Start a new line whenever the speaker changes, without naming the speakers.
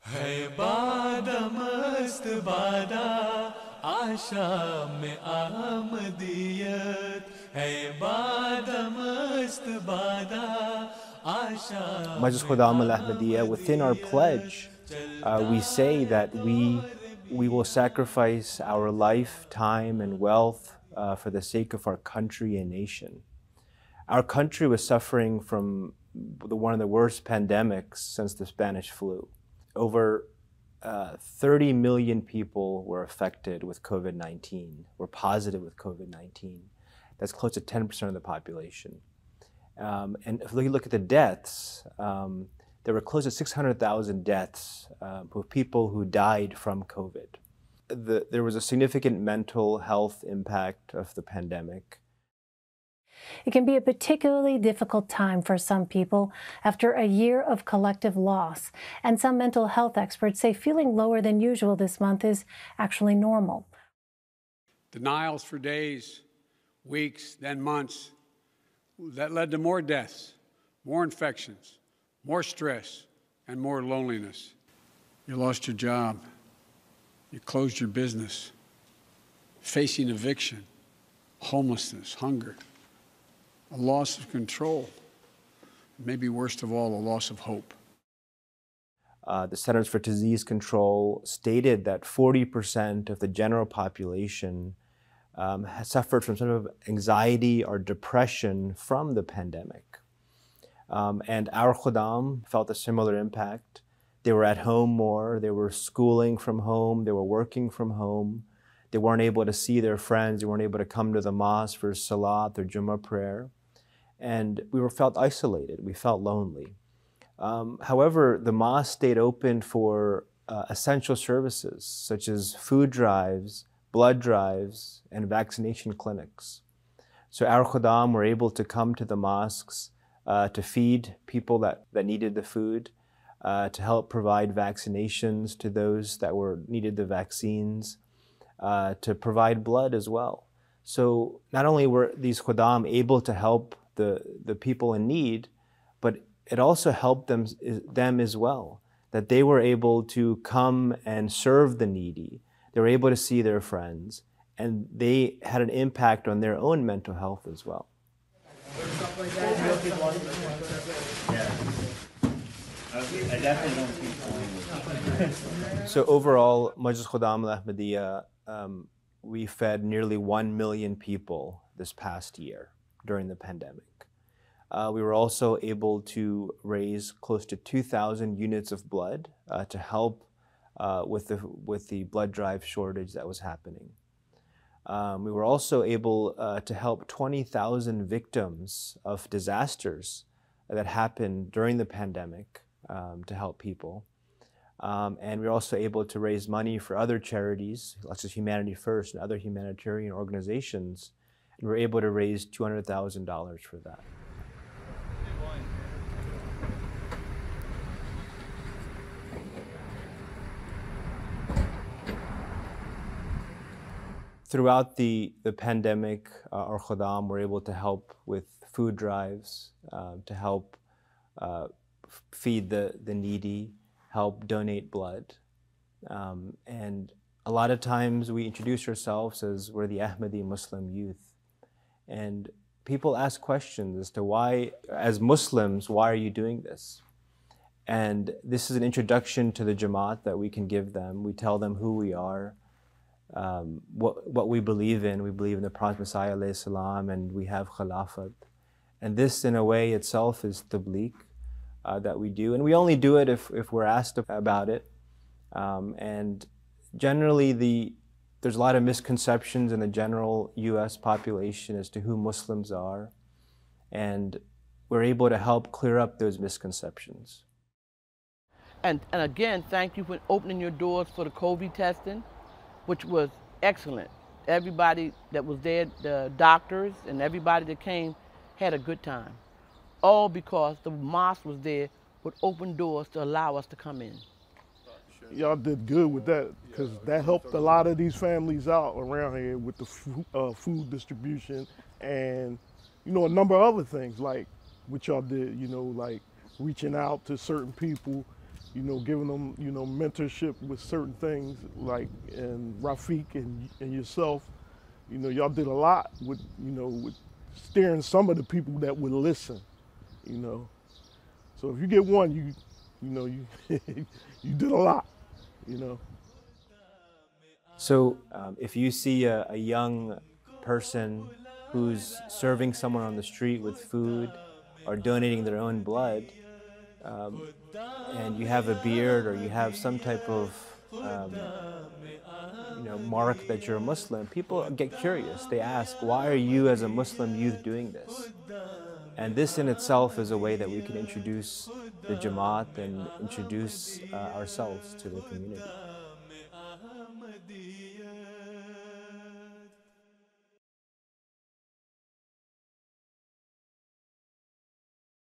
है बादा मस्त बादा आशा में आमदियत है बादा मस्त बादा आशा
Majlis
में
Khuddam al Ahmadiyya, within our
आमदियत
pledge,
चलता
we say that
रहे
we will sacrifice our life, time, and wealth for the sake of our country and nation. Our country was suffering from one of the worst pandemics since the Spanish flu. Over 30 million people were affected with COVID-19, were positive with COVID-19. That's close to 10% of the population. And if you look at the deaths, there were close to 600,000 deaths of people who died from COVID. There was a significant mental health impact of the pandemic.
It can be a particularly difficult time for some people after a year of collective loss. And some mental health experts say feeling lower than usual this month is actually normal.
Denials for days, weeks, then months. That led to more deaths, more infections, more stress, and more loneliness. You lost your job. You closed your business. Facing eviction, homelessness, hunger, a loss of control, maybe worst of all, a loss of hope.
The Centers for Disease Control stated that 40% of the general population has suffered from some sort of anxiety or depression from the pandemic. And our Khuddam felt a similar impact. They were at home more, they were schooling from home, they were working from home. They weren't able to see their friends, they weren't able to come to the mosque for Salat or Jummah prayer. And we felt isolated, we felt lonely. However, the mosque stayed open for essential services such as food drives, blood drives, and vaccination clinics. So our Khuddam were able to come to the mosques to feed people that needed the food, to help provide vaccinations to those that needed the vaccines, to provide blood as well. So not only were these Khuddam able to help the people in need, but it also helped them as well, that they were able to come and serve the needy. They were able to see their friends, and they had an impact on their own mental health as well. So overall, Majlis Khuddam al Ahmadiyya, we fed nearly 1 million people this past year during the pandemic. We were also able to raise close to 2,000 units of blood to help with the blood drive shortage that was happening. We were also able to help 20,000 victims of disasters that happened during the pandemic to help people. And we were also able to raise money for other charities, such as Humanity First and other humanitarian organizations. And we were able to raise $200,000 for that. Throughout the pandemic, our Khuddam were able to help with food drives, to help feed the needy, help donate blood. And a lot of times we introduce ourselves as we're the Ahmadi Muslim youth. And people ask questions as to why, as Muslims, why are you doing this? And this is an introduction to the Jamaat that we can give them. We tell them who we are, what we believe in. We believe in the Prophet Messiah alayhi salam, and we have Khilafat. And this, in a way, itself is tabligh that we do. And we only do it if we're asked about it. And generally, there's a lot of misconceptions in the general US population as to who Muslims are. And we're able to help clear up those misconceptions.
And again, thank you for opening your doors for the COVID testing, which was excellent. Everybody that was there, the doctors and everybody that came, had a good time. All because the mosque was there with open doors to allow us to come in.
Y'all did good with that, because that helped a lot of these families out around here with the food distribution and, you know, a number of other things like what y'all did, you know, like reaching out to certain people you know, giving them, you know, mentorship with certain things, like, and Rafiq and yourself, you know, y'all did a lot with, you know, with steering some of the people that would listen, you know. So if you get one, you know, you you did a lot, you know.
So if you see a young person who's serving someone on the street with food or donating their own blood, and you have a beard or you have some type of you know, mark that you're a Muslim, people get curious. They ask, why are you as a Muslim youth doing this? And this in itself is a way that we can introduce the Jamaat and introduce ourselves to the community.